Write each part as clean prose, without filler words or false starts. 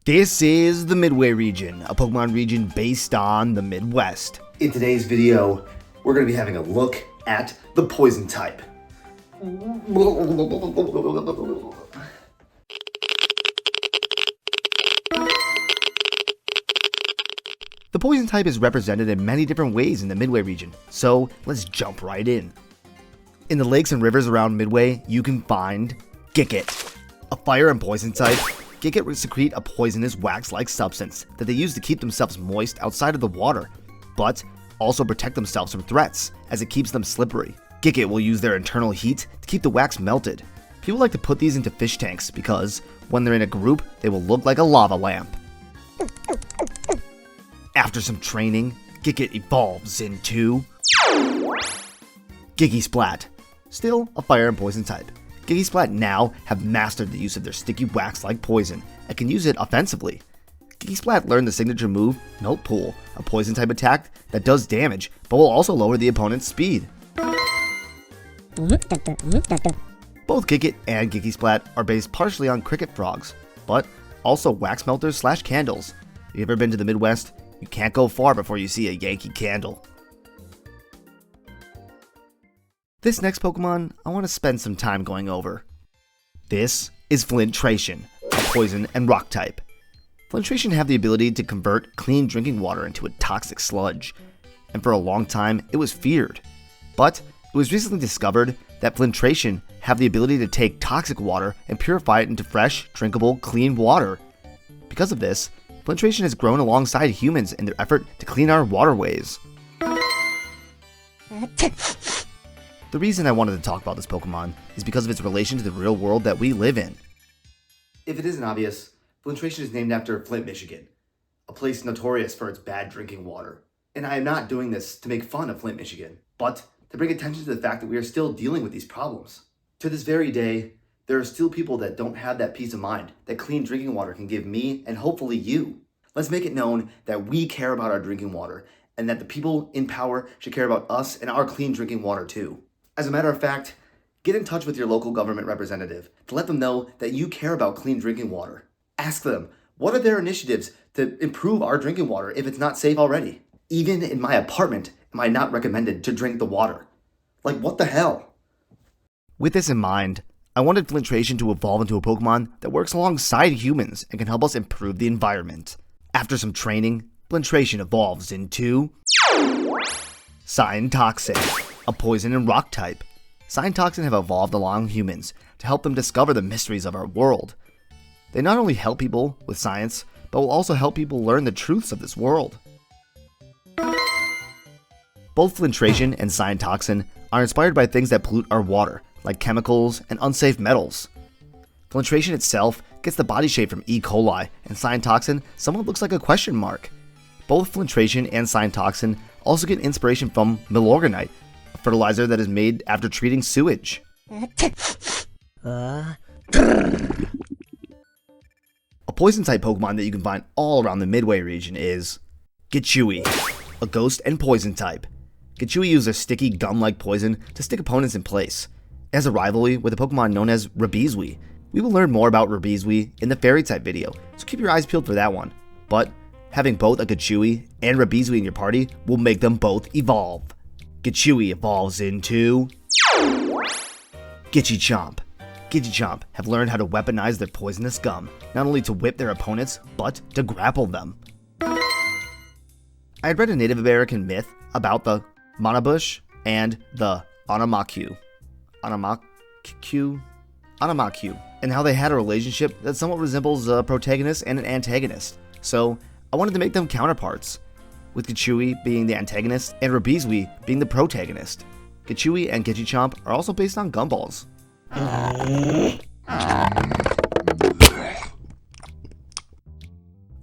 This is the Midway region, a Pokemon region based on the Midwest. In today's video, we're going to be having a look at the poison type. The poison type is represented in many different ways in the Midway region, so let's jump right in. In the lakes and rivers around Midway, you can find Gikit, a fire and poison type. Gikit will secrete a poisonous wax-like substance that they use to keep themselves moist outside of the water, but also protect themselves from threats, as it keeps them slippery. Gikit will use their internal heat to keep the wax melted. People like to put these into fish tanks because, when they're in a group, they will look like a lava lamp. After some training, Gikit evolves into Gigisplat, still a fire and poison type. Gigisplat now have mastered the use of their sticky wax-like poison and can use it offensively. Gigisplat learned the signature move, Melt Pool, a poison type attack that does damage, but will also lower the opponent's speed. Both Gikit and Gigisplat are based partially on cricket frogs, but also wax melters / candles. If you've ever been to the Midwest, you can't go far before you see a Yankee Candle. This next Pokemon, I want to spend some time going over. This is Flintration, a poison and rock type. Flintration have the ability to convert clean drinking water into a toxic sludge, and for a long time it was feared. But it was recently discovered that Flintration have the ability to take toxic water and purify it into fresh, drinkable, clean water. Because of this, Flintration has grown alongside humans in their effort to clean our waterways. The reason I wanted to talk about this Pokemon is because of its relation to the real world that we live in. If it isn't obvious, Flintration is named after Flint, Michigan, a place notorious for its bad drinking water. And I am not doing this to make fun of Flint, Michigan, but to bring attention to the fact that we are still dealing with these problems. To this very day, there are still people that don't have that peace of mind that clean drinking water can give me and hopefully you. Let's make it known that we care about our drinking water and that the people in power should care about us and our clean drinking water too. As a matter of fact, get in touch with your local government representative to let them know that you care about clean drinking water. Ask them, what are their initiatives to improve our drinking water if it's not safe already? Even in my apartment, am I not recommended to drink the water? Like, what the hell? With this in mind, I wanted Flintration to evolve into a Pokemon that works alongside humans and can help us improve the environment. After some training, Flintration evolves into Cytoxin, a poison and rock type. Cytoxin have evolved along humans to help them discover the mysteries of our world. They not only help people with science, but will also help people learn the truths of this world. Both Flintration and Cytoxin are inspired by things that pollute our water, like chemicals and unsafe metals. Flintration itself gets the body shape from E. coli, and Cytoxin somewhat looks like a question mark. Both Flintration and Cytoxin also get inspiration from Milorganite, a fertilizer that is made after treating sewage. A poison-type Pokemon that you can find all around the Midway region is Gichui, a ghost and poison type. Gichui uses their sticky gum-like poison to stick opponents in place. It has a rivalry with a Pokemon known as Rabizwi. We will learn more about Rabizwi in the Fairy-type video, so keep your eyes peeled for that one. But having both a Gichui and Rabizwi in your party will make them both evolve. Gichui evolves into Gigichomp. Gigichomp have learned how to weaponize their poisonous gum, not only to whip their opponents, but to grapple them. I had read a Native American myth about the Manabush and the Anamakyu, and how they had a relationship that somewhat resembles a protagonist and an antagonist. So I wanted to make them counterparts, with Gichui being the antagonist and Rabizwi being the protagonist. Gichui and Gigichomp are also based on gumballs.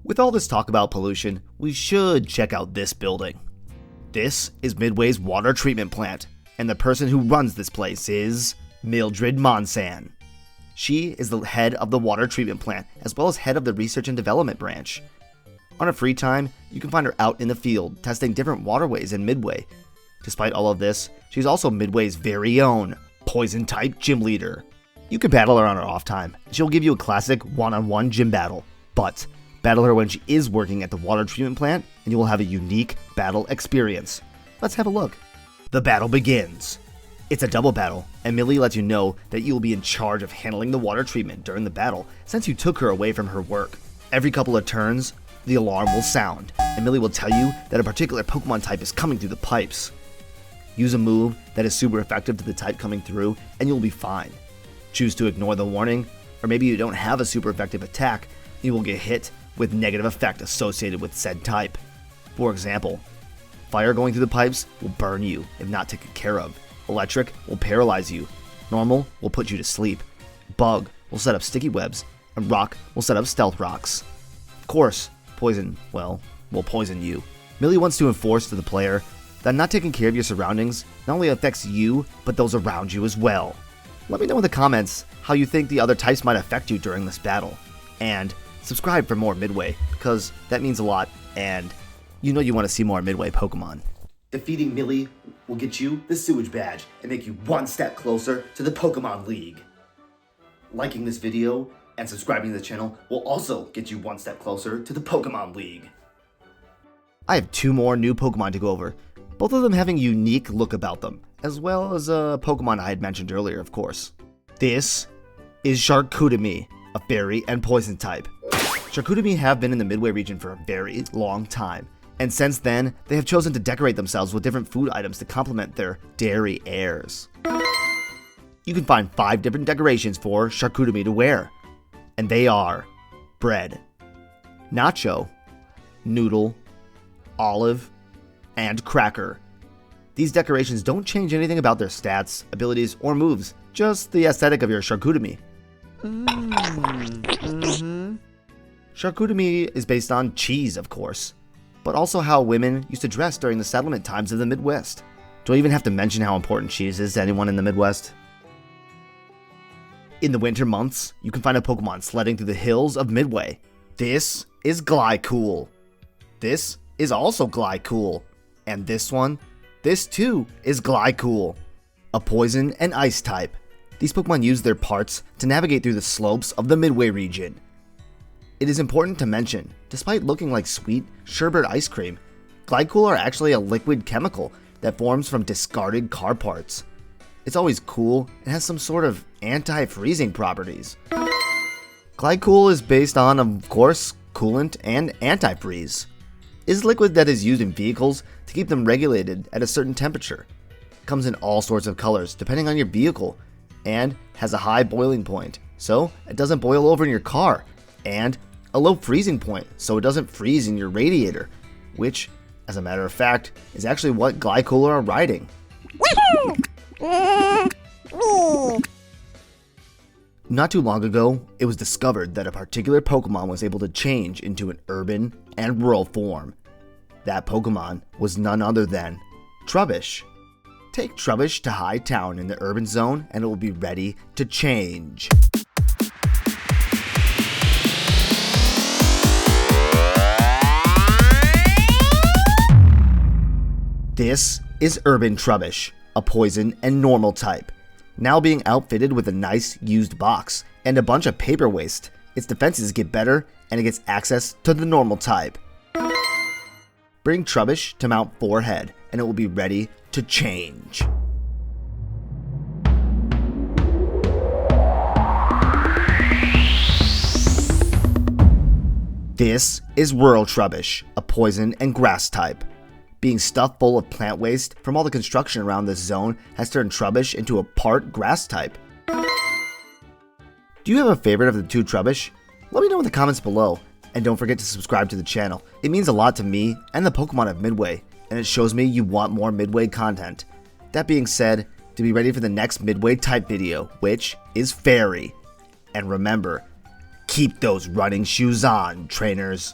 With all this talk about pollution, we should check out this building. This is Midway's water treatment plant, and the person who runs this place is Mildred Monsan. She is the head of the water treatment plant, as well as head of the research and development branch. On her free time, you can find her out in the field, testing different waterways in Midway. Despite all of this, she's also Midway's very own poison-type gym leader. You can battle her on her off time, and she'll give you a classic one-on-one gym battle. But Battle her when she is working at the water treatment plant, and you will have a unique battle experience. Let's have a look. The battle begins. It's a double battle, and Millie lets you know that you will be in charge of handling the water treatment during the battle since you took her away from her work. Every couple of turns, the alarm will sound, and Millie will tell you that a particular Pokemon type is coming through the pipes. Use a move that is super effective to the type coming through, and you'll be fine. Choose to ignore the warning, or maybe you don't have a super effective attack, and you will get hit with negative effect associated with said type. For example, fire going through the pipes will burn you if not taken care of. Electric will paralyze you. Normal will put you to sleep. Bug will set up sticky webs, and rock will set up stealth rocks. Of course, poison, well, will poison you. Millie wants to enforce to the player that not taking care of your surroundings not only affects you, but those around you as well. Let me know in the comments how you think the other types might affect you during this battle. And subscribe for more Midway, because that means a lot, and you know you want to see more Midway Pokemon. Defeating Millie will get you the sewage badge and make you one step closer to the Pokemon League. Liking this video and subscribing to the channel will also get you one step closer to the Pokemon League. I have 2 more new Pokemon to go over, both of them having a unique look about them, as well as a Pokemon I had mentioned earlier, of course. This is Charcuterie, a fairy and poison type. Charcuterie have been in the Midway region for a very long time, and since then, they have chosen to decorate themselves with different food items to complement their dairy airs. You can find 5 different decorations for Charcuterie to wear, and they are bread, nacho, noodle, olive, and cracker. These decorations don't change anything about their stats, abilities, or moves, just the aesthetic of your Charcuterie. Charcuterie is based on cheese, of course, but also how women used to dress during the settlement times of the Midwest. Do I even have to mention how important cheese is to anyone in the Midwest? In the winter months, you can find a Pokemon sledding through the hills of Midway. This is Glycool. This is also Glycool. And this one, this too is Glycool, a poison and ice type. These Pokemon use their parts to navigate through the slopes of the Midway region. It is important to mention, despite looking like sweet sherbet ice cream, Glycool are actually a liquid chemical that forms from discarded car parts. It's always cool and has some sort of anti-freezing properties. Glycool is based on, of course, coolant and antifreeze. It is liquid that is used in vehicles to keep them regulated at a certain temperature. It comes in all sorts of colors depending on your vehicle and has a high boiling point, so it doesn't boil over in your car, and a low freezing point, so it doesn't freeze in your radiator, which, as a matter of fact, is actually what Glycool are riding. Not too long ago, it was discovered that a particular Pokemon was able to change into an urban and rural form. That Pokemon was none other than Trubbish. Take Trubbish to High Town in the urban zone and it will be ready to change. This is Urban Trubbish, a poison and normal type. Now being outfitted with a nice used box and a bunch of paper waste, its defenses get better and it gets access to the normal type. Bring Trubbish to Mount Forehead and it will be ready to change. This is Rural Trubbish, a poison and grass type. Being stuffed full of plant waste from all the construction around this zone has turned Trubbish into a part grass type. Do you have a favorite of the 2 Trubbish? Let me know in the comments below, and don't forget to subscribe to the channel. It means a lot to me and the Pokemon of Midway, and it shows me you want more Midway content. That being said, to be ready for the next Midway type video, which is Fairy. And remember, keep those running shoes on, trainers.